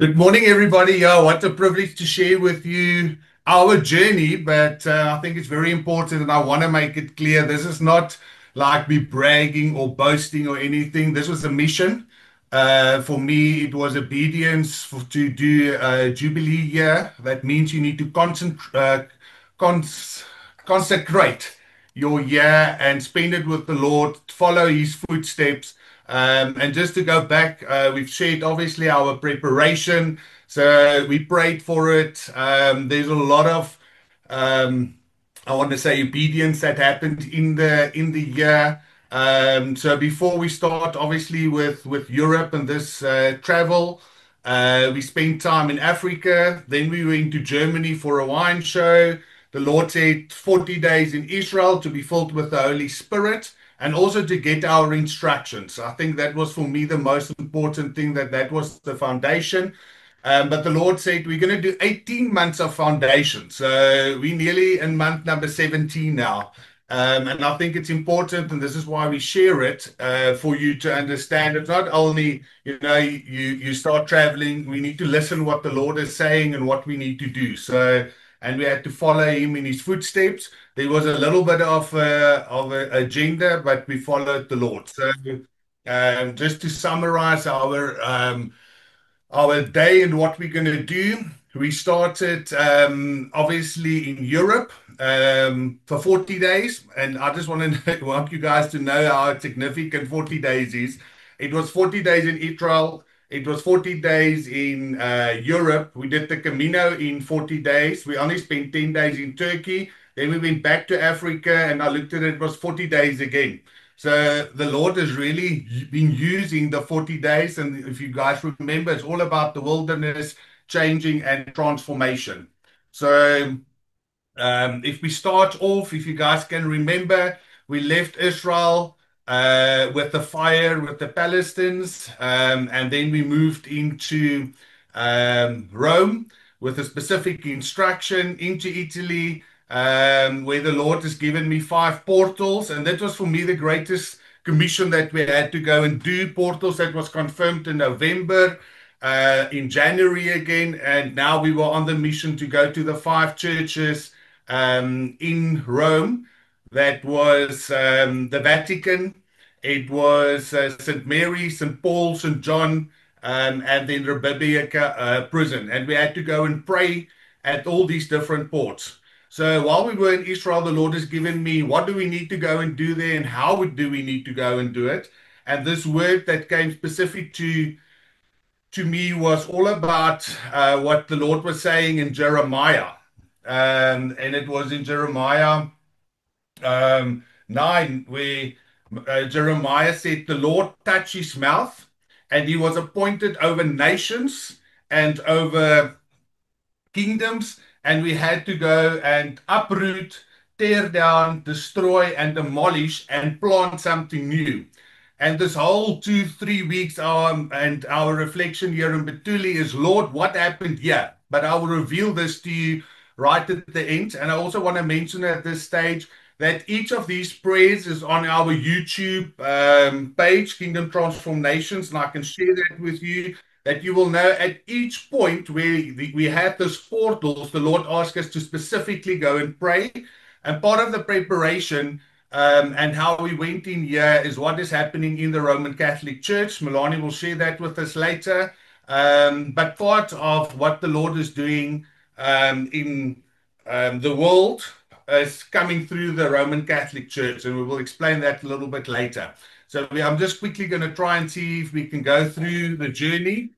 Good morning, everybody. Yeah, what a privilege to share with you our journey. But I think it's very important, and I want to make it clear this is not like me bragging or boasting or anything. This was a mission. For me, it was obedience to do a Jubilee year. That means you need to cons consecrate your year and spend it with the Lord, follow His footsteps. And just to go back, we've shared obviously our preparation. So we prayed for it. There's a lot of, um, I want to say, obedience that happened in the year. So before we start, obviously with Europe and this travel, we spent time in Africa. Then we went to Germany for a wine show. The Lord said 40 days in Israel to be filled with the Holy Spirit and also to get our instructions. I think that was for me the most important thing, that was the foundation. But the Lord said we're going to do 18 months of foundation. So we're nearly in month number 17 now. And I think it's important, and this is why we share it, for you to understand. It's not only, you start traveling, we need to listen what the Lord is saying and what we need to do. So, and we had to follow him in his footsteps. There was a little bit of a agenda, but we followed the Lord. So, just to summarize our day and what we're going to do. We started obviously in Europe for 40 days, and I just want you guys to know how significant 40 days is. It was 40 days in Israel. It was 40 days in Europe. We did the Camino in 40 days. We only spent 10 days in Turkey. Then we went back to Africa, and I looked at it, it was 40 days again. So the Lord has really been using the 40 days. And if you guys remember, it's all about the wilderness changing and transformation. So if we start off, if you guys can remember, we left Israel with the fire with the Palestinians, and then we moved into Rome with a specific instruction into Italy, where the Lord has given me five portals, and that was for me the greatest commission that we had to go and do. Portals that was confirmed in November. In January again, and now we were on the mission to go to the five churches in Rome. That was the Vatican. It was St. Mary, St. Paul, St. John, and then Rebecca prison. And we had to go and pray at all these different ports. So while we were in Israel, the Lord has given me what do we need to go and do there and how do we need to go and do it. And this word that came specific to me was all about what the Lord was saying in Jeremiah. And it was in Jeremiah 9, where Jeremiah said, the Lord touched his mouth, and he was appointed over nations and over kingdoms, and we had to go and uproot, tear down, destroy, and demolish and plant something new. And this whole 2, 3 weeks, our reflection here in Betuli is, Lord, what happened here? But I will reveal this to you right at the end. And I also want to mention at this stage that each of these prayers is on our YouTube page, Kingdom Transformations, and I can share that with you. That you will know at each point where we have those portals, the Lord asks us to specifically go and pray. And part of the preparation and how we went in here is what is happening in the Roman Catholic Church. Milani will share that with us later. But part of what the Lord is doing in the world is coming through the Roman Catholic Church, and we will explain that a little bit later. So I'm just quickly going to try and see if we can go through the journey.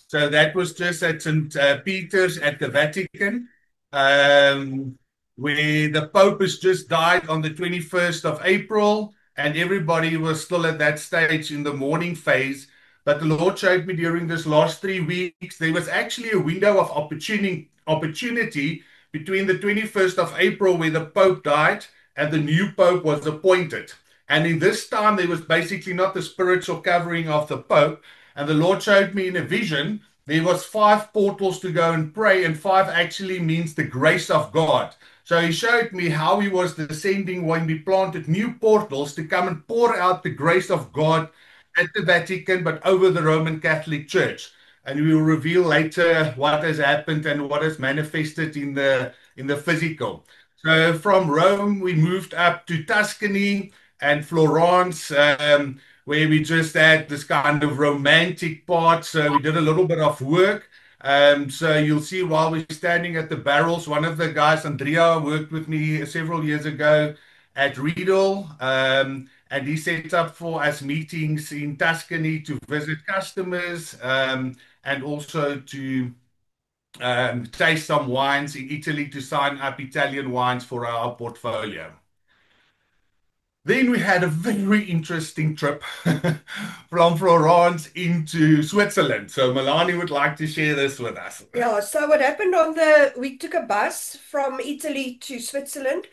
So that was just at St. Peter's at the Vatican, um, where the Pope has just died on the 21st of April, and everybody was still at that stage in the mourning phase. But the Lord showed me during this last 3 weeks, there was actually a window of opportunity between the 21st of April, where the Pope died, and the new Pope was appointed. And in this time, there was basically not the spiritual covering of the Pope. And the Lord showed me in a vision, there was five portals to go and pray, and five actually means the grace of God. So he showed me how he was descending when we planted new portals to come and pour out the grace of God at the Vatican, but over the Roman Catholic Church. and we will reveal later what has happened and what has manifested in the physical. So from Rome, we moved up to Tuscany and Florence, where we just had this kind of romantic part. So we did a little bit of work. So you'll see while we're standing at the barrels, one of the guys, Andrea, worked with me several years ago at Riedel, and he set up for us meetings in Tuscany to visit customers, and also to taste some wines in Italy to sign up Italian wines for our portfolio. Then we had a very interesting trip from Florence into Switzerland. So Milani would like to share this with us. Yeah, so what happened we took a bus from Italy to Switzerland,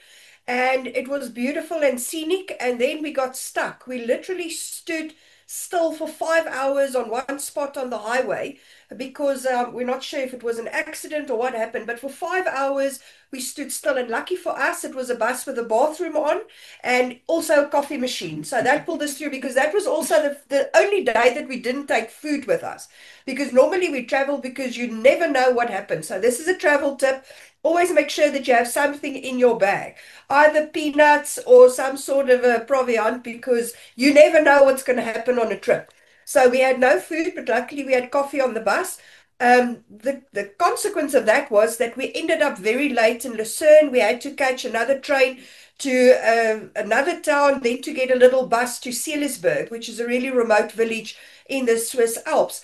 and it was beautiful and scenic, and then we got stuck. We literally stood still for 5 hours on one spot on the highway because we're not sure if it was an accident or what happened, but for 5 hours we stood still, and lucky for us, it was a bus with a bathroom on and also a coffee machine. So that pulled us through because that was also the only day that we didn't take food with us, because normally we travel because you never know what happens. So this is a travel tip. Always make sure that you have something in your bag, either peanuts or some sort of a proviant, because you never know what's going to happen on a trip. So we had no food, but luckily we had coffee on the bus. The consequence of that was that we ended up very late in Lucerne. We had to catch another train to another town, then to get a little bus to Seelisberg, which is a really remote village in the Swiss Alps.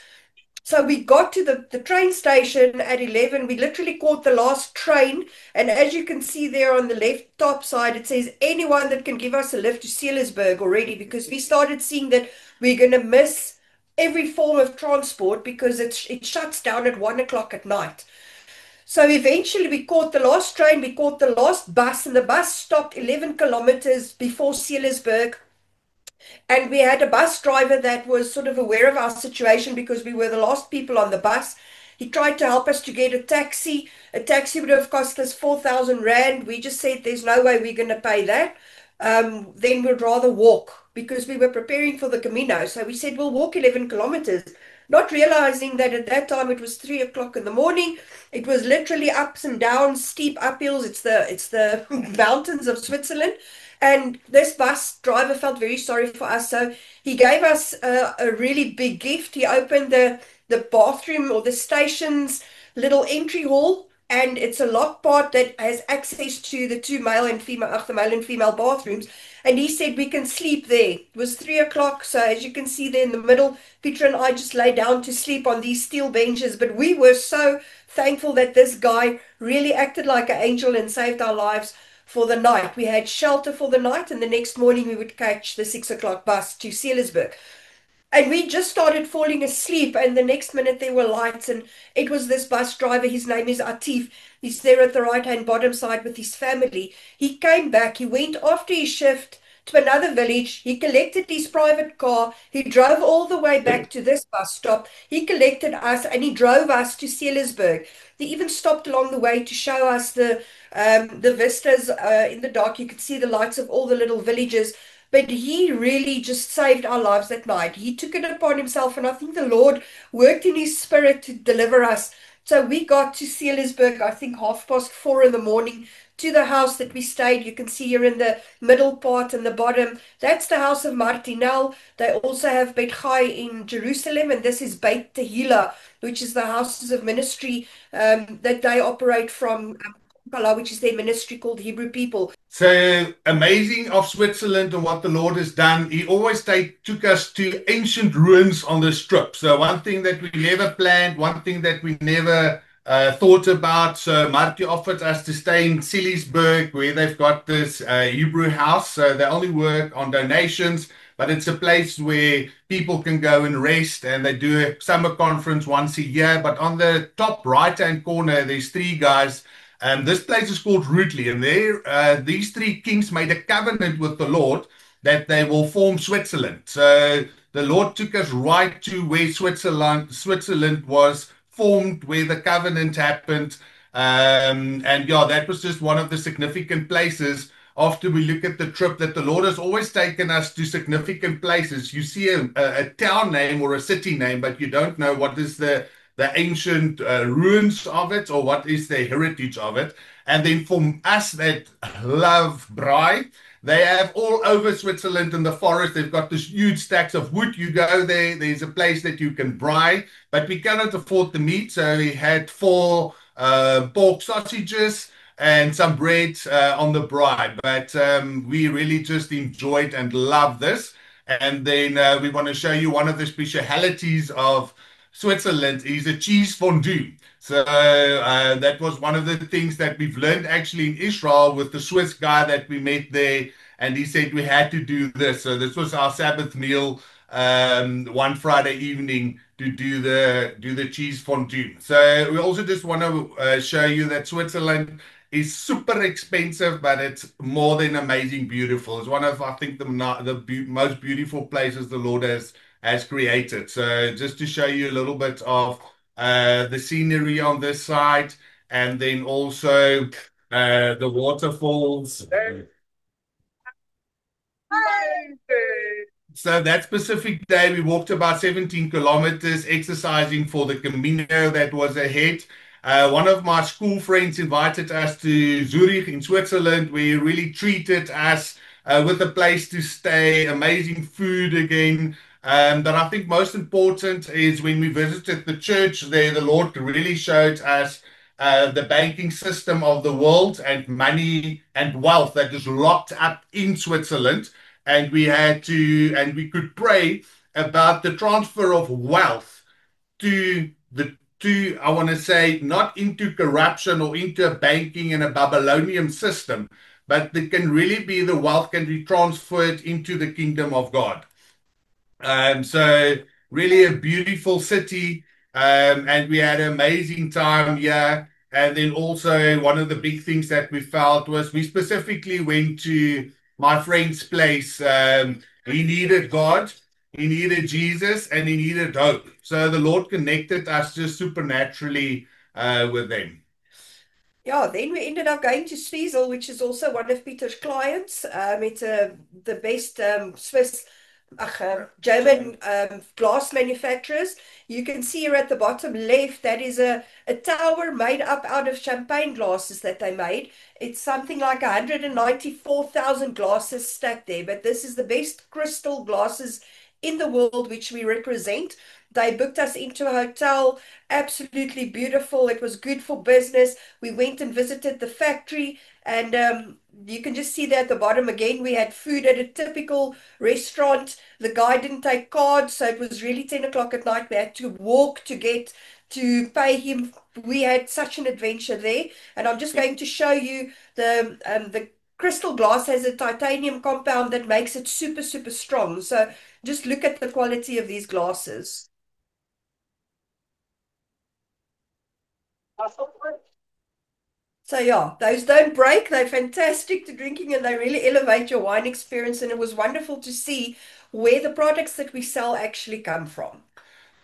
So we got to the train station at 11. We literally caught the last train. And as you can see there on the left top side, it says anyone that can give us a lift to Seelisberg already, because we started seeing that we're going to miss every form of transport because it shuts down at 1 o'clock at night. So eventually we caught the last train, we caught the last bus, and the bus stopped 11 kilometers before Seelisberg. And we had a bus driver that was sort of aware of our situation because we were the last people on the bus. He tried to help us to get a taxi. A taxi would have cost us 4,000 Rand. We just said there's no way we're going to pay that. Then we'd rather walk because we were preparing for the Camino. So we said we'll walk 11 kilometers, not realizing that at that time it was 3 o'clock in the morning. It was literally ups and downs, steep uphills. It's the mountains of Switzerland. And this bus driver felt very sorry for us. So he gave us a really big gift. He opened the bathroom or the station's little entry hall. And it's a lock part that has access to the two male and female bathrooms. And he said we can sleep there. It was 3 o'clock. So as you can see there in the middle, Peter and I just lay down to sleep on these steel benches. But we were so thankful that this guy really acted like an angel and saved our lives for the night. We had shelter for the night, and the next morning we would catch the 6 o'clock bus to Seelisberg. And we just started falling asleep, and the next minute there were lights, and it was this bus driver. His name is Atif. He's there at the right-hand bottom side with his family. He came back. He went after his shift to another village. He collected his private car. He drove all the way back to this bus stop. He collected us, and he drove us to Seelisberg. They even stopped along the way to show us the vistas in the dark. You could see the lights of all the little villages. But he really just saved our lives that night. He took it upon himself, and I think the Lord worked in his spirit to deliver us. So we got to Seelisberg, I think 4:30 in the morning, to the house that we stayed. You can see here in the middle part and the bottom. That's the house of Martinel. They also have Beit Chai in Jerusalem, and this is Beit Tehillah, which is the houses of ministry that they operate from, which is their ministry called Hebrew People. So amazing of Switzerland and what the Lord has done. He always took us to ancient ruins on this trip. So one thing that we never planned, one thing that we never thought about. So Marty offered us to stay in Seelisberg, where they've got this Hebrew house. So they only work on donations, but it's a place where people can go and rest, and they do a summer conference once a year. But on the top right-hand corner, there's three guys. This place is called Rutli, and these three kings made a covenant with the Lord that they will form Switzerland. So the Lord took us right to where Switzerland was formed, where the covenant happened. And yeah, that was just one of the significant places. After we look at the trip, that the Lord has always taken us to significant places. You see a town name or a city name, but you don't know what is the the ancient ruins of it, or what is the heritage of it. And then for us that love braai, they have all over Switzerland in the forest. They've got this huge stacks of wood. You go there, there's a place that you can braai, but we cannot afford the meat. So we had four pork sausages and some bread on the braai. But we really just enjoyed and loved this. And then we want to show you one of the specialities of Switzerland is a cheese fondue. So that was one of the things that we've learned actually in Israel with the Swiss guy that we met there, and he said we had to do this. So this was our Sabbath meal one Friday evening to do the cheese fondue. So we also just want to show you that Switzerland is super expensive, but it's more than amazing beautiful. It's one of, I think, the most beautiful places the Lord has created. So just to show you a little bit of the scenery on this side, and then also the waterfalls. So that specific day, we walked about 17 kilometers, exercising for the Camino that was ahead. One of my school friends invited us to Zurich in Switzerland, where he really treated us with a place to stay, amazing food again. But I think most important is when we visited the church there, the Lord really showed us the banking system of the world and money and wealth that is locked up in Switzerland, and we could pray about the transfer of wealth to I want to say not into corruption or into banking and a Babylonian system, but it can really be the wealth can be transferred into the kingdom of God. So really a beautiful city, and we had an amazing time here. And then also one of the big things that we felt was we specifically went to my friend's place. He needed God, he needed Jesus, and he needed hope. So the Lord connected us just supernaturally with them. Yeah, then we ended up going to Stiesel, which is also one of Peter's clients. It's the best Swiss, German glass manufacturers. You can see here at the bottom left, that is a tower made up out of champagne glasses that they made. It's something like 194,000 glasses stacked there, but this is the best crystal glasses in the world, which we represent. They booked us into a hotel, absolutely beautiful. It was good for business. We went and visited the factory, and you can just see there at the bottom again. We had food at a typical restaurant. The guy didn't take cards, so it was really 10 o'clock at night. We had to walk to get to pay him. We had such an adventure there, and I'm just going to show you the crystal glass has a titanium compound that makes it super, super strong. So just look at the quality of these glasses. So yeah, those don't break. They're fantastic to drinking and they really elevate your wine experience. And it was wonderful to see where the products that we sell actually come from.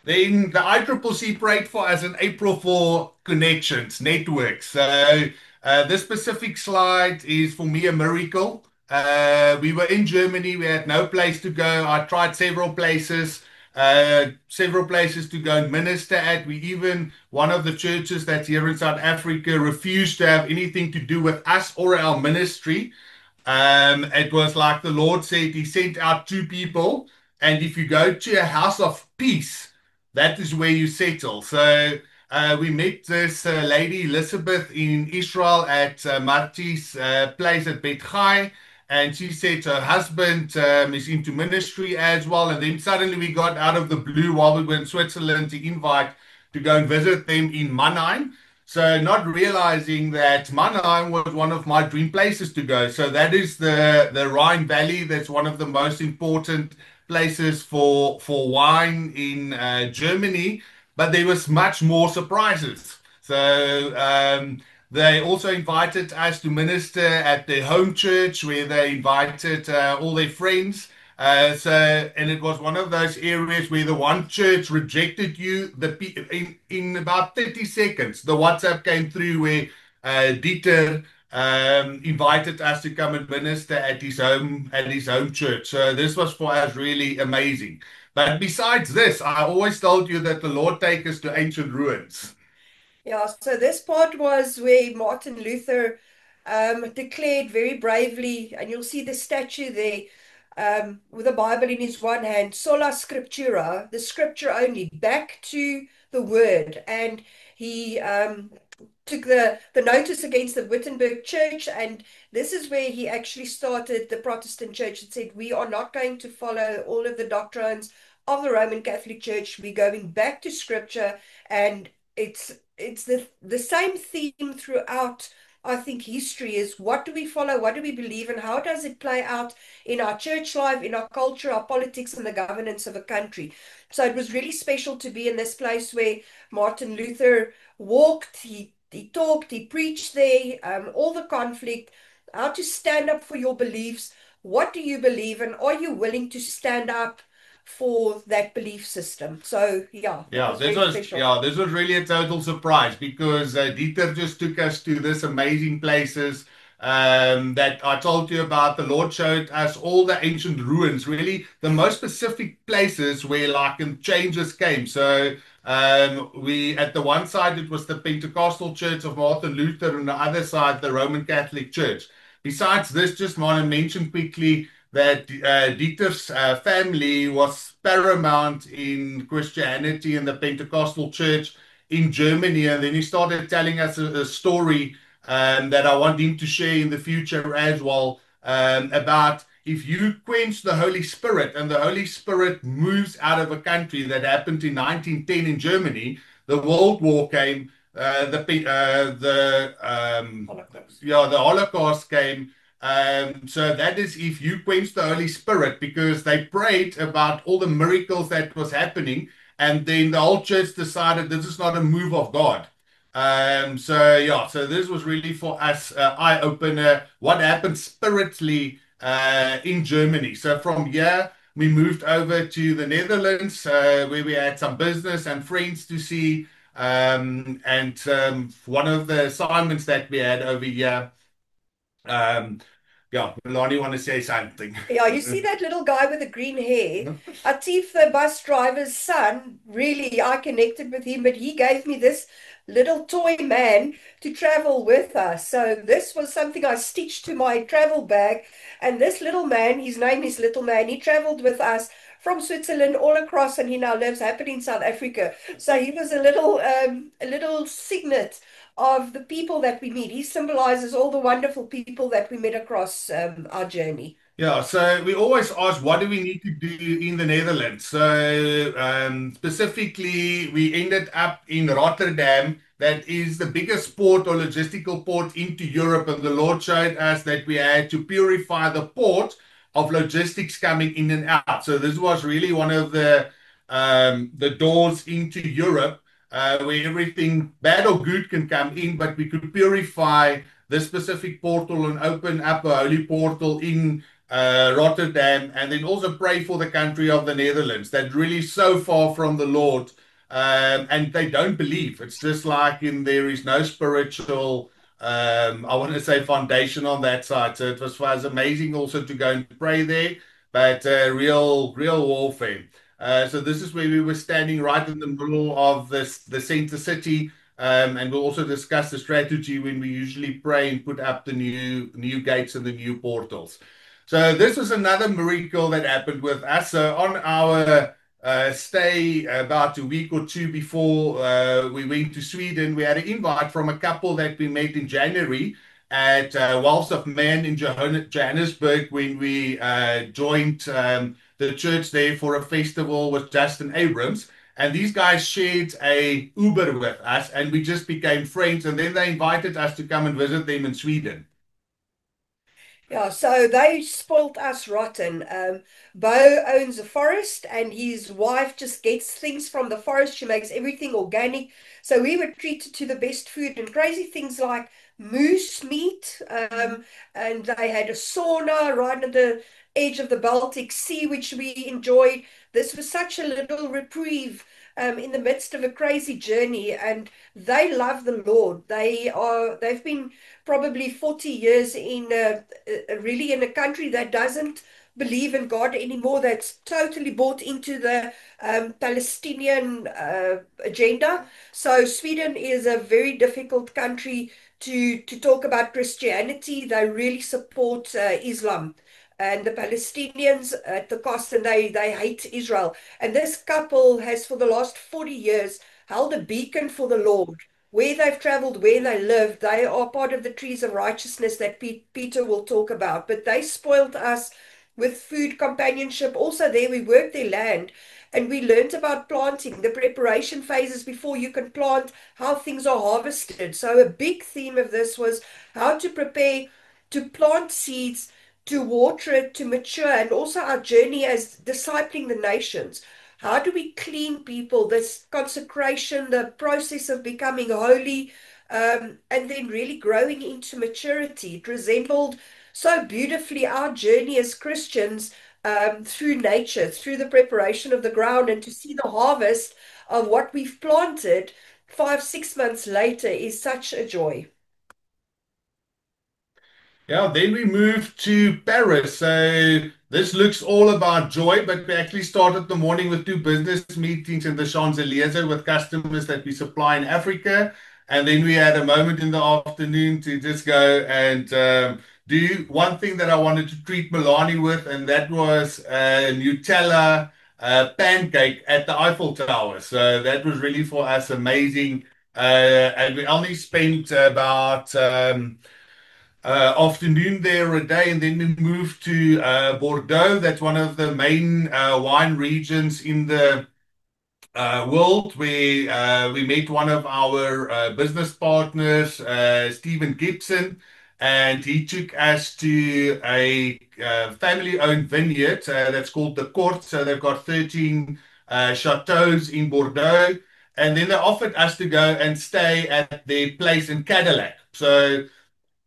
Then the ICCC prayed for us in April for connections, networks. So this specific slide is for me a miracle. We were in Germany. We had no place to go. I tried several places to go and minister at. We even, one of the churches that's here in South Africa refused to have anything to do with us or our ministry. It was like the Lord said, He sent out two people, and if you go to a house of peace, that is where you settle. So we met this lady Elizabeth in Israel at Marty's place at Bet Chai, and she said her husband is into ministry as well. And then suddenly we got out of the blue while we were in Switzerland to invite to go and visit them in Mannheim. So not realizing that Mannheim was one of my dream places to go. So that is the Rhine Valley. That's one of the most important places for wine in Germany. But there was much more surprises. So they also invited us to minister at their home church, where they invited all their friends. And it was one of those areas where the one church rejected you. In about 30 seconds, the WhatsApp came through where Dieter invited us to come and minister at his home church. So this was for us really amazing. But besides this, I always told you that the Lord take us to ancient ruins. Yeah, so this part was where Martin Luther declared very bravely, and you'll see the statue there with a Bible in his one hand, sola scriptura, the scripture only, back to the word. And he took the notice against the Wittenberg Church, and this is where he actually started the Protestant Church and said, we are not going to follow all of the doctrines of the Roman Catholic Church. We're going back to scripture, and it's the same theme throughout. I think history is, what do we follow, what do we believe, and how does it play out in our church life, in our culture, our politics, and the governance of a country. So it was really special to be in this place where Martin Luther walked, he talked, he preached there, all the conflict, how to stand up for your beliefs. What do you believe, and are you willing to stand up for that belief system? So yeah, it was very special. This was really a total surprise because Dieter just took us to this amazing places that I told you about. The Lord showed us all the ancient ruins, really the most specific places where like changes came. So we at the one side it was the Pentecostal Church of Martin Luther, and the other side the Roman Catholic Church. Besides this, just want to mention quickly that Dieter's family was paramount in Christianity in the Pentecostal church in Germany. And then he started telling us a story that I want him to share in the future as well, about if you quench the Holy Spirit and the Holy Spirit moves out of a country. That happened in 1910 in Germany. The World War came. Holocaust. The Holocaust came. So that is if you quench the Holy Spirit, because they prayed about all the miracles that was happening, and then the whole church decided this is not a move of God. So this was really for us eye opener. What happened spiritually in Germany? So from here we moved over to the Netherlands, where we had some business and friends to see. And one of the assignments that we had over here. Um, yeah, Lonnie want to say something. Yeah, you see that little guy with the green hair? Atif, the bus driver's son, really, I connected with him, but he gave me this little toy man to travel with us. So this was something I stitched to my travel bag. And this little man, his name is Little Man, he traveled with us from Switzerland all across, and he now lives happily in South Africa. So he was a little signet of the people that we meet. He symbolizes all the wonderful people that we met across our journey. Yeah, so we always ask, what do we need to do in the Netherlands? So specifically, we ended up in Rotterdam. That is the biggest port or logistical port into Europe, and the Lord showed us that we had to purify the port of logistics coming in and out. So this was really one of the doors into Europe, where everything bad or good can come in, but we could purify this specific portal and open up a holy portal in Rotterdam, and then also pray for the country of the Netherlands that really so far from the Lord, and they don't believe. It's just like there is no spiritual, I want to say, foundation on that side. So it was for us amazing also to go and pray there, but real warfare. So this is where we were standing right in the middle of the center city. And we'll also discuss the strategy when we usually pray and put up the new gates and the new portals. So this was another miracle that happened with us. So on our stay about a week or two before we went to Sweden, we had an invite from a couple that we met in January at Walls of Man in Johannesburg, when we joined the church there for a festival with Justin Abrams. And these guys shared a Uber with us, and we just became friends. And then they invited us to come and visit them in Sweden. Yeah, so they spoilt us rotten. Bo owns a forest, and his wife just gets things from the forest. She makes everything organic. So we were treated to the best food and crazy things like moose meat. And they had a sauna right at the edge of the Baltic Sea, which we enjoyed. This was such a little reprieve in the midst of a crazy journey, and they love the Lord. They've been probably 40 years in really in a country that doesn't believe in God anymore, that's totally bought into the Palestinian agenda. So Sweden is a very difficult country to talk about Christianity. They really support Islam and the Palestinians at the cost, and they hate Israel. And this couple has, for the last 40 years, held a beacon for the Lord. Where they've traveled, where they live, they are part of the trees of righteousness that Peter will talk about. But they spoiled us with food companionship. Also, there we worked their land and we learned about planting, the preparation phases before you can plant, how things are harvested. So, a big theme of this was how to prepare to plant seeds, to water it, to mature, and also our journey as discipling the nations. How do we clean people? This consecration, the process of becoming holy, and then really growing into maturity. It resembled so beautifully our journey as Christians through nature, through the preparation of the ground, and to see the harvest of what we've planted 5, 6 months later is such a joy. Yeah, then we moved to Paris. So this looks all about joy, but we actually started the morning with two business meetings in the Champs-Élysées with customers that we supply in Africa. And then we had a moment in the afternoon to just go and do one thing that I wanted to treat Milani with, and that was a Nutella pancake at the Eiffel Tower. So that was really for us amazing. And we only spent about afternoon there a day, and then we moved to Bordeaux. That's one of the main wine regions in the world, where we met one of our business partners, Stephen Gibson, and he took us to a family-owned vineyard that's called the Court. So they've got 13 chateaus in Bordeaux, and then they offered us to go and stay at their place in Cadillac. So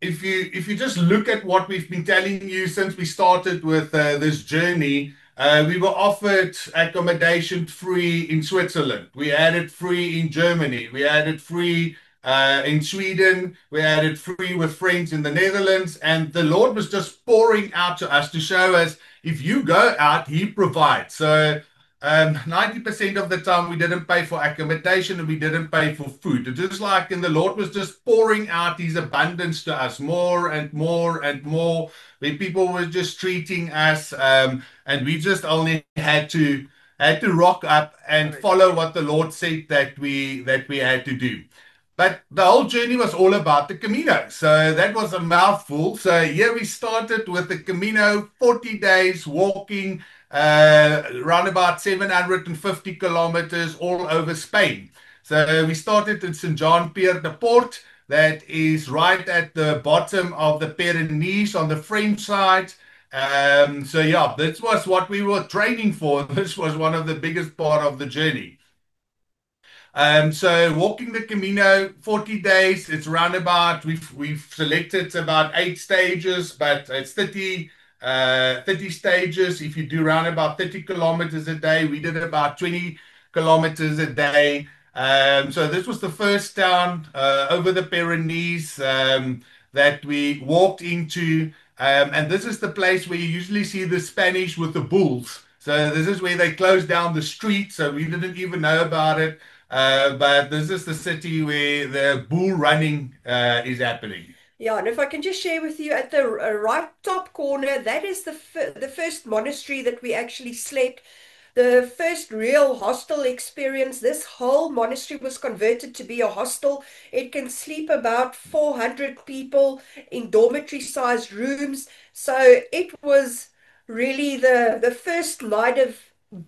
if you just look at what we've been telling you since we started with this journey, we were offered accommodation free in Switzerland. We had it free in Germany. We had it free in Sweden. We had it free with friends in the Netherlands. And the Lord was just pouring out to us to show us if you go out, He provides. So 90% of the time we didn't pay for accommodation and we didn't pay for food. It's just like, and the Lord was just pouring out His abundance to us more and more and more, where people were just treating us, and we just only had to rock up and Right. follow what the Lord said that we had to do. But the whole journey was all about the Camino. So that was a mouthful. So here we started with the Camino, 40 days walking around about 750 kilometers all over Spain. So we started in St. Jean Pierre de Port, that is right at the bottom of the Pyrenees on the French side. So yeah, this was what we were training for. This was one of the biggest part of the journey. So walking the Camino, 40 days, it's round about, we've selected about 8 stages, but it's 30 stages. If you do round about 30 kilometers a day, we did about 20 kilometers a day. So this was the first town over the Pyrenees that we walked into. And this is the place where you usually see the Spanish with the bulls. So this is where they closed down the street. So we didn't even know about it. But this is the city where the bull running is happening. Yeah, and if I can just share with you at the right top corner, that is the first monastery that we actually slept. The first real hostel experience. This whole monastery was converted to be a hostel. It can sleep about 400 people in dormitory-sized rooms. So it was really the first night of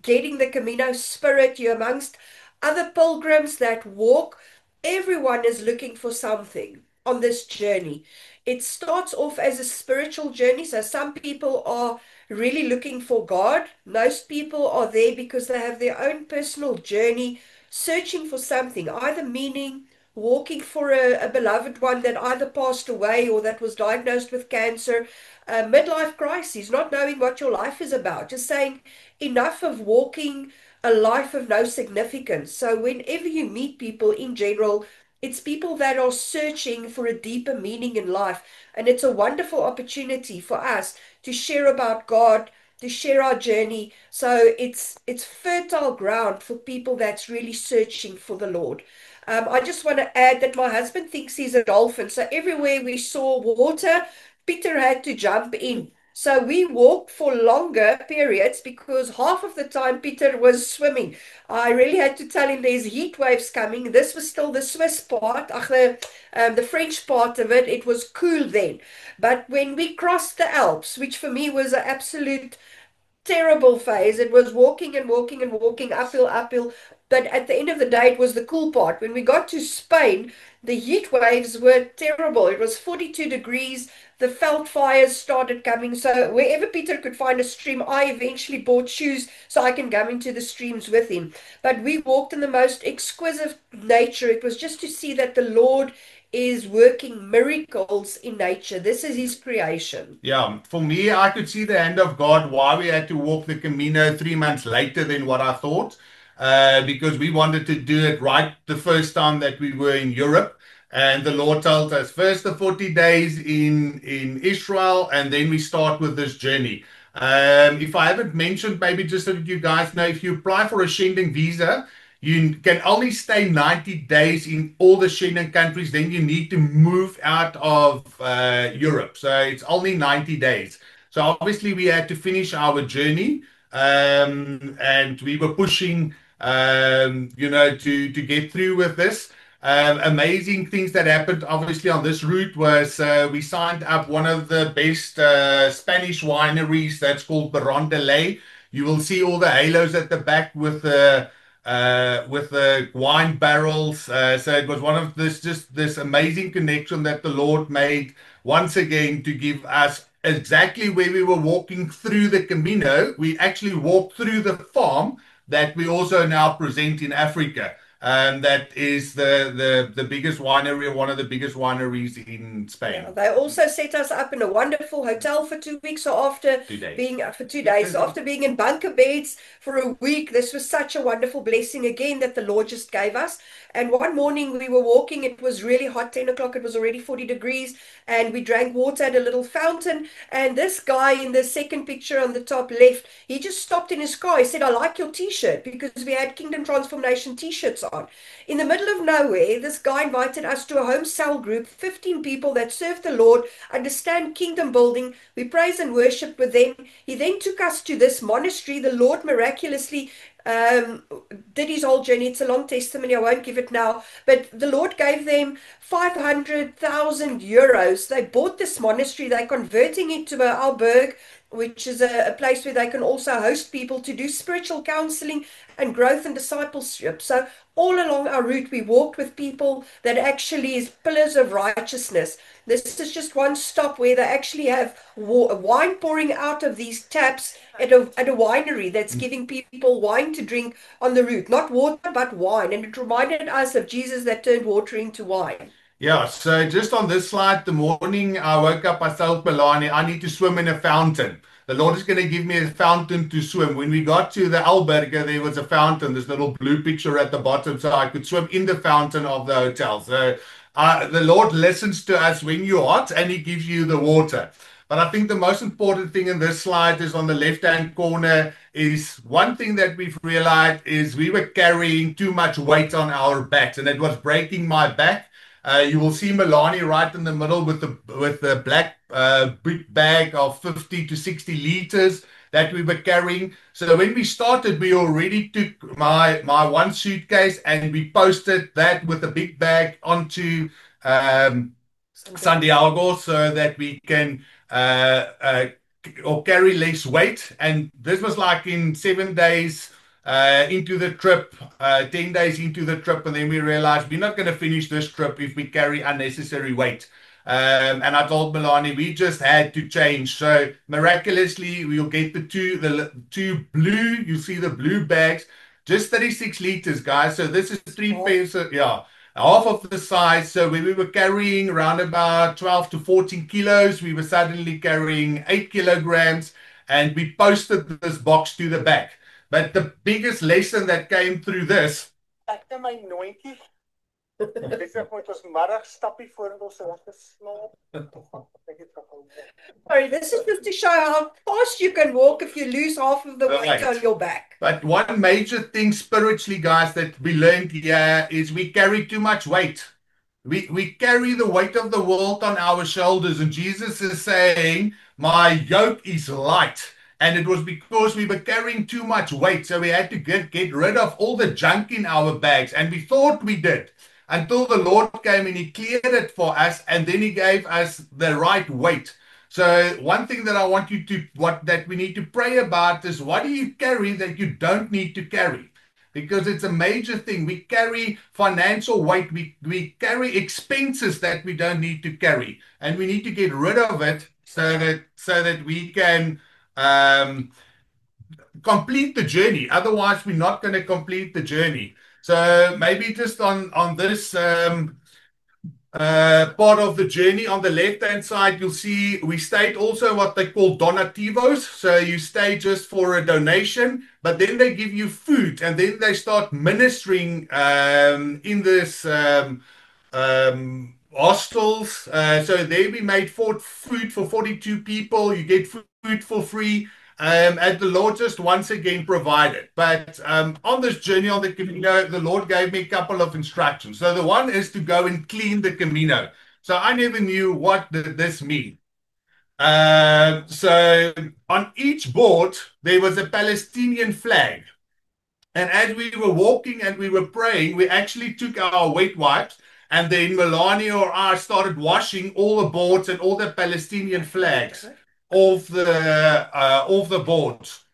getting the Camino spirit. You're amongst other pilgrims that walk. Everyone is looking for something on this journey. It starts off as a spiritual journey. So some people are really looking for God. Most people are there because they have their own personal journey, searching for something, either meaning, walking for a beloved one that either passed away or that was diagnosed with cancer, midlife crises, not knowing what your life is about, just saying enough of walking a life of no significance. So whenever you meet people in general, it's people that are searching for a deeper meaning in life. And it's a wonderful opportunity for us to share about God, to share our journey. So it's fertile ground for people that's really searching for the Lord. I just want to add that my husband thinks he's a dolphin. So everywhere we saw water, Peter had to jump in. So we walked for longer periods because half of the time Peter was swimming. I really had to tell him there's heat waves coming. This was still the Swiss part, the French part of it. It was cool then. But when we crossed the Alps, which for me was an absolute terrible phase. It was walking and walking and walking, uphill, uphill. But at the end of the day, it was the cool part. When we got to Spain, the heat waves were terrible. It was 42 degrees. The veld fires started coming. So wherever Peter could find a stream, I eventually bought shoes so I can go into the streams with him. But we walked in the most exquisite nature. It was just to see that the Lord is working miracles in nature. This is his creation. Yeah, for me, I could see the hand of God why we had to walk the Camino 3 months later than what I thought, because we wanted to do it right the first time that we were in Europe. And the Lord told us first the 40 days in Israel, and then we start with this journey. If I haven't mentioned, maybe just so that you guys know, if you apply for a Schengen visa, you can only stay 90 days in all the Schengen countries. Then you need to move out of Europe. So it's only 90 days. So obviously we had to finish our journey, and we were pushing, to get through with this. Amazing things that happened obviously on this route was we signed up one of the best Spanish wineries that's called Baron de Ley. You will see all the halos at the back with the wine barrels. So it was one of this just this amazing connection that the Lord made once again to give us exactly where we were walking through the Camino. We actually walked through the farm that we also now present in Africa. That is the biggest winery, or one of the biggest wineries in Yeah, Spain. they also set us up in a wonderful hotel for 2 weeks. So after 2 days. being for 2 days, so after being in bunker beds for a week, this was such a wonderful blessing again that the Lord just gave us. And one morning we were walking, it was really hot, 10 o'clock, it was already 40 degrees, and we drank water at a little fountain. And this guy in the second picture on the top left, he just stopped in his car. He said, I like your t-shirt, because we had Kingdom Transformation t-shirts on. In the middle of nowhere, this guy invited us to a home cell group, 15 people that serve the Lord, understand kingdom building. We praise and worship with them. He then took us to this monastery. The Lord miraculously um, did his whole journey. It's a long testimony. I won't give it now. But the Lord gave them 500,000 euros. They bought this monastery. They're converting it to a alberg, which is a place where they can also host people to do spiritual counseling and growth and discipleship. So all along our route, we walked with people that actually is pillars of righteousness. This is just one stop where they actually have wine pouring out of these taps at a winery that's giving people wine to drink on the route. Not water, but wine. And it reminded us of Jesus that turned water into wine. Yeah, so just on this slide, the morning I woke up, I told Milani, I need to swim in a fountain. The Lord is going to give me a fountain to swim. When we got to the Alberga, there was a fountain, this little blue picture at the bottom, so I could swim in the fountain of the hotel. So the Lord listens to us when you're hot and He gives you the water. But I think the most important thing in this slide is on the left-hand corner is one thing that we've realized is we were carrying too much weight on our backs and it was breaking my back. You will see Milani right in the middle with the black big bag of 50 to 60 liters that we were carrying. So when we started, we already took my one suitcase and we posted that with a big bag onto um, Santiago so that we can or carry less weight. And this was like in 7 days into the trip, 10 days into the trip, and then we realized we're not going to finish this trip if we carry unnecessary weight. And I told Milani we just had to change. So miraculously, we'll get the two blue. You see the blue bags, just 36 liters, guys. So this is three Oh, pairs. Yeah. half of the size. So when we were carrying around about 12 to 14 kilos, we were suddenly carrying 8 kilograms, and we posted this box to the back. But the biggest lesson that came through this. Ek en my nooitjie. Dis ek moet ons middag stappie voor ons regte slaap. Ek het gehou. Sorry, this is just to show how fast you can walk if you lose half of the weight on your back. But one major thing spiritually, guys, that we learned here is we carry too much weight. We carry the weight of the world on our shoulders, and Jesus is saying, my yoke is light. And it was because we were carrying too much weight, so we had to get rid of all the junk in our bags, and we thought we did until the Lord came and He cleared it for us, and then He gave us the right weight. So one thing that I want you to, that we need to pray about is, what do you carry that you don't need to carry? Because it's a major thing. We carry financial weight. We carry expenses that we don't need to carry, and we need to get rid of it so that we can complete the journey. Otherwise, we're not going to complete the journey. So maybe just on this part of the journey on the left-hand side, you'll see we stayed also what they call donativos. So you stay just for a donation, but then they give you food, and then they start ministering in this hostels. So there we made food for 42 people. You get food for free. And the Lord just once again provided. But on this journey on the Camino, the Lord gave me a couple of instructions. So the one is to go and clean the Camino. So I never knew what did this mean. So on each board, there was a Palestinian flag. And as we were walking and we were praying, we actually took our wet wipes, and then Melania or I started washing all the boards and all the Palestinian flags off the boards.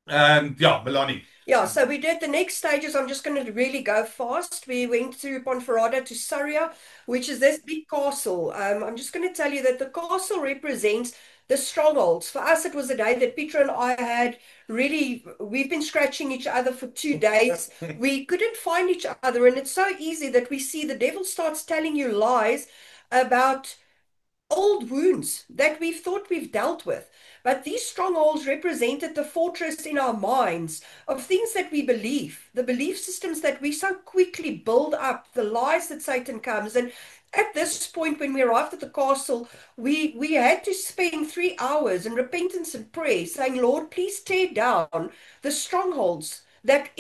Yeah, Melanie. Yeah, so we did the next stages. I'm just going to really go fast. We went through Ponferrada to Sarria, which is this big castle. I'm just going to tell you that the castle represents the strongholds. For us, it was a day that Peter and I had really, we've been scratching each other for 2 days. We couldn't find each other, and it's so easy that we see the devil starts telling you lies about old wounds that we've thought we've dealt with. But these strongholds represented the fortress in our minds of things that we believe, the belief systems that we so quickly build up, the lies that Satan comes. And at this point, when we arrived at the castle, we had to spend 3 hours in repentance and prayer, saying, Lord, please tear down the strongholds that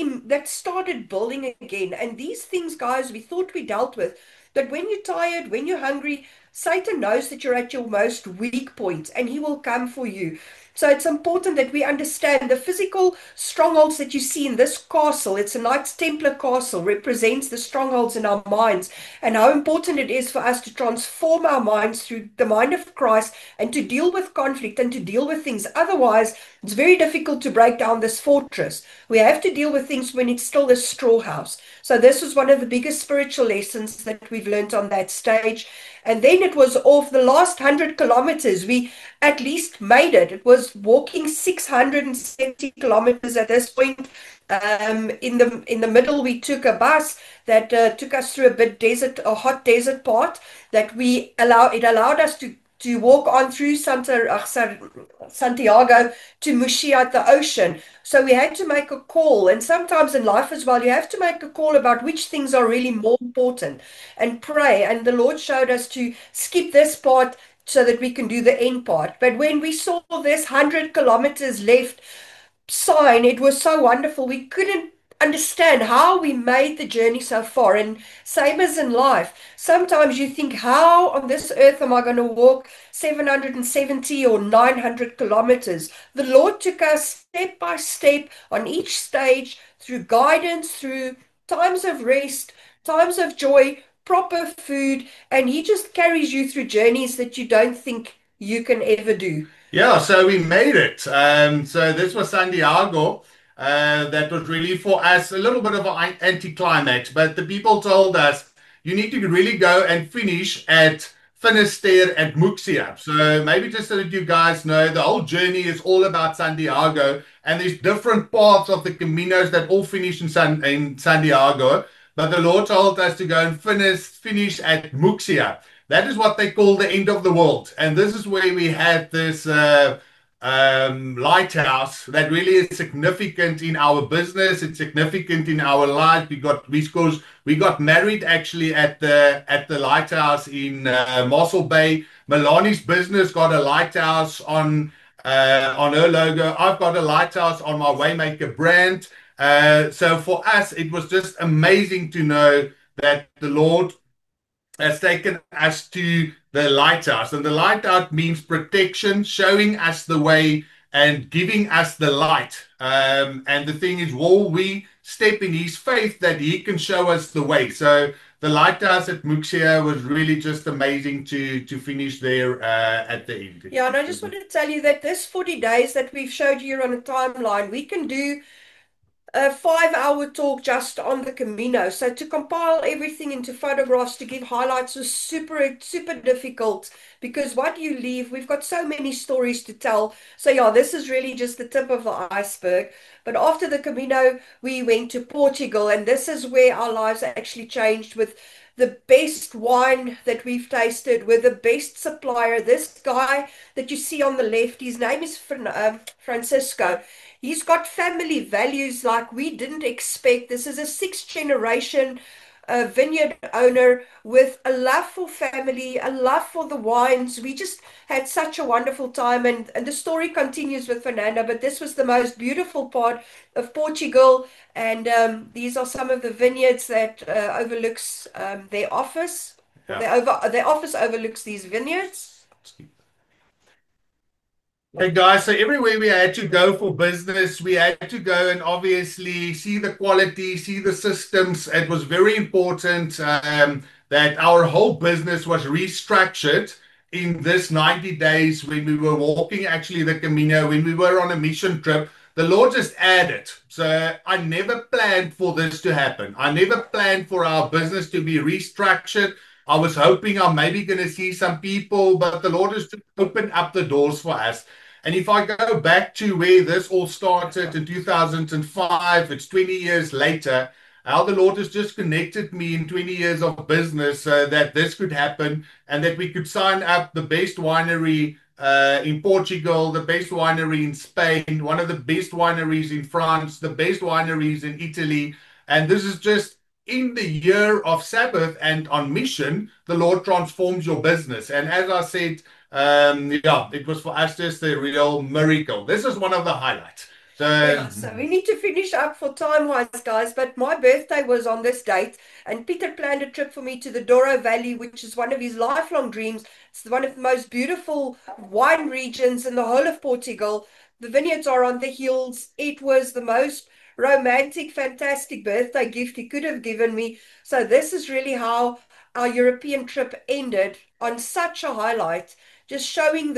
started building again. And these things, guys, we thought we dealt with. But when you're tired, when you're hungry, Satan knows that you're at your most weak point, and he will come for you. So it's important that we understand the physical strongholds that you see in this castle. It's a Knights Templar castle, represents the strongholds in our minds, and how important it is for us to transform our minds through the mind of Christ and to deal with conflict and to deal with things. Otherwise, it's very difficult to break down this fortress. We have to deal with things when it's still a straw house. So this was one of the biggest spiritual lessons that we've learned on that stage. And then it was off the last 100 kilometers. We at least made it. It was walking 670 kilometers at this point. In the middle, we took a bus that took us through a hot desert part that it allowed us to walk on through Santiago to Muxía at the ocean. So we had to make a call, and sometimes in life as well, you have to make a call about which things are really more important and pray. And the Lord showed us to skip this part so that we can do the end part. But when we saw this 100 kilometers left sign, it was so wonderful. We couldn't understand how we made the journey so far. And same as in life, sometimes you think, how on this earth am I going to walk 770 or 900 kilometers? The Lord took us step by step on each stage through guidance, through times of rest, times of joy, proper food, and He just carries you through journeys that you don't think you can ever do. Yeah, so we made it. So this was Santiago. That was really for us a little bit of an anticlimax, but the people told us you need to really go and finish at Finisterre at Muxía. So maybe just so that you guys know, the whole journey is all about Santiago, and there's different parts of the Caminos that all finish in Santiago. but the Lord told us to go and finish at Muxia. That is what they call the end of the world. And this is where we had this lighthouse that really is significant in our business. It's significant in our life. Because we got married actually at the lighthouse in Mossel Bay. Milani's business got a lighthouse on her logo. I've got a lighthouse on my Waymaker brand. So for us, it was just amazing to know that the Lord has taken us to the lighthouse. And the lighthouse means protection, showing us the way and giving us the light. And the thing is, will we step in his faith that he can show us the way? So the lighthouse at Muxia was really just amazing to finish there at the end. Yeah, and I just wanted to tell you that this 40 days that we've showed you on a timeline, we can do a 5 hour talk just on the Camino. So to compile everything into photographs to give highlights was super difficult because what you leave, we've got so many stories to tell. So yeah, this is really just the tip of the iceberg. But after the Camino, we went to Portugal, and this is where our lives actually changed with the best wine that we've tasted, with the best supplier. This guy that you see on the left, his name is Francisco. He's got family values like we didn't expect. This is a sixth generation vineyard owner with a love for family, a love for the wines. We just had such a wonderful time, and the story continues with Fernando. But this was the most beautiful part of Portugal, and these are some of the vineyards that overlooks their office. Yeah. Their office overlooks these vineyards. Hey guys, so everywhere we had to go for business, we had to go and obviously see the quality, see the systems. It was very important that our whole business was restructured in this 90 days when we were walking actually the Camino, when we were on a mission trip. The Lord just added. So I never planned for this to happen. I never planned for our business to be restructured. I was hoping I'm maybe going to see some people, but the Lord has just opened up the doors for us. And if I go back to where this all started in 2005, it's 20 years later, how the Lord has just connected me in 20 years of business that this could happen and that we could sign up the best winery in Portugal, the best winery in Spain, one of the best wineries in France, the best wineries in Italy. And this is just in the year of Sabbath and on mission, the Lord transforms your business. And as I said, yeah, it was for us just a real miracle. This is one of the highlights. Yeah, so we need to finish up for time-wise, guys. But my birthday was on this date, and Peter planned a trip for me to the Douro Valley, which is one of his lifelong dreams. It's one of the most beautiful wine regions in the whole of Portugal. The vineyards are on the hills. It was the most romantic, fantastic birthday gift he could have given me. So this is really how our European trip ended, on such a highlight, just showing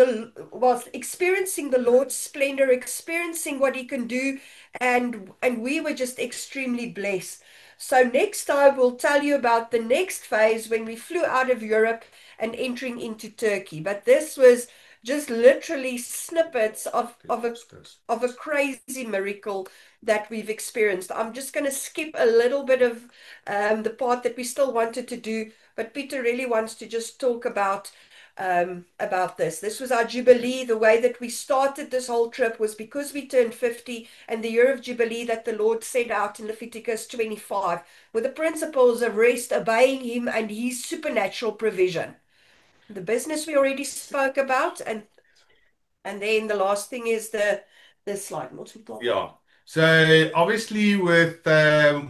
was experiencing the Lord's splendor, experiencing what he can do, and we were just extremely blessed. So next time we'll tell you about the next phase when we flew out of Europe and entering into Turkey. But this was just literally snippets of a crazy miracle that we've experienced. I'm just going to skip a little bit of the part that we still wanted to do, but Peter really wants to just talk about this. This was our Jubilee. The way that we started this whole trip was because we turned 50, and the year of Jubilee that the Lord set out in Leviticus 25, with the principles of rest, obeying him and his supernatural provision. The business we already spoke about, and then the last thing is the slide. Yeah. So obviously, with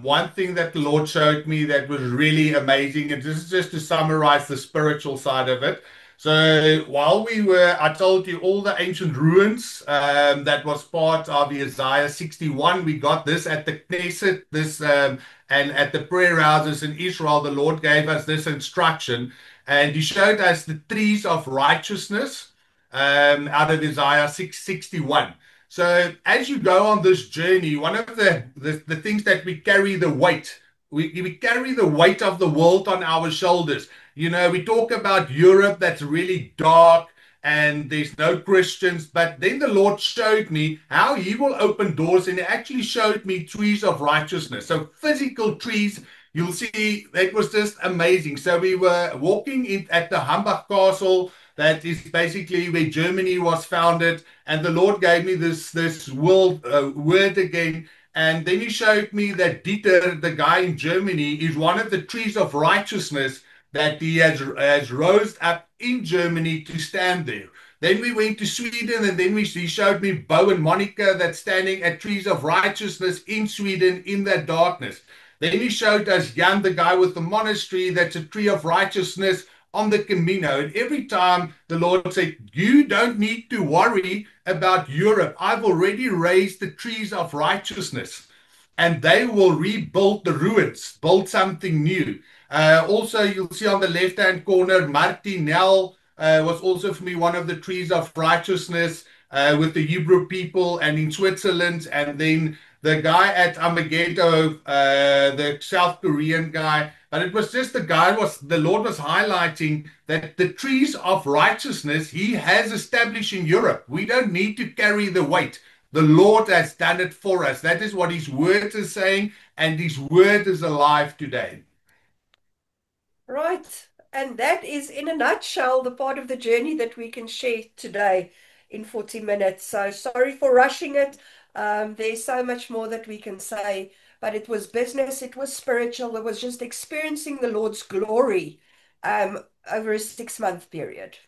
one thing that the Lord showed me that was really amazing, and this is just to summarize the spiritual side of it. So while we were, I told you all the ancient ruins that was part of Isaiah 61. We got this at the Knesset, and at the prayer houses in Israel. The Lord gave us this instruction, and He showed us the trees of righteousness out of Isaiah 661. So as you go on this journey, one of the things that we carry the weight, we carry the weight of the world on our shoulders. You know, we talk about Europe that's really dark and there's no Christians, but then the Lord showed me how He will open doors, and He actually showed me trees of righteousness. So physical trees you'll see it was just amazing. So we were walking in at the Hambach Castle, that is basically where Germany was founded, and the Lord gave me this world word again. And then He showed me that Dieter, the guy in Germany, is one of the trees of righteousness that he has rose up in Germany to stand there. Then we went to Sweden, and then he showed me Bo and Monica that's standing at trees of righteousness in Sweden in that darkness. Then he showed us Jan, the guy with the monastery, that's a tree of righteousness on the Camino. And every time the Lord said, you don't need to worry about Europe. I've already raised the trees of righteousness, and they will rebuild the ruins, build something new. Also, you'll see on the left-hand corner, Martinel was also for me one of the trees of righteousness with the Hebrew people and in Switzerland. And then the guy at Amageddon, the South Korean guy. But it was just the Lord was highlighting that the trees of righteousness He has established in Europe. We don't need to carry the weight. The Lord has done it for us. That is what His word is saying, and His word is alive today. Right. And that is, in a nutshell, the part of the journey that we can share today in 40 minutes. So sorry for rushing it. There's so much more that we can say, but it was business, it was spiritual, it was just experiencing the Lord's glory over a 6-month period.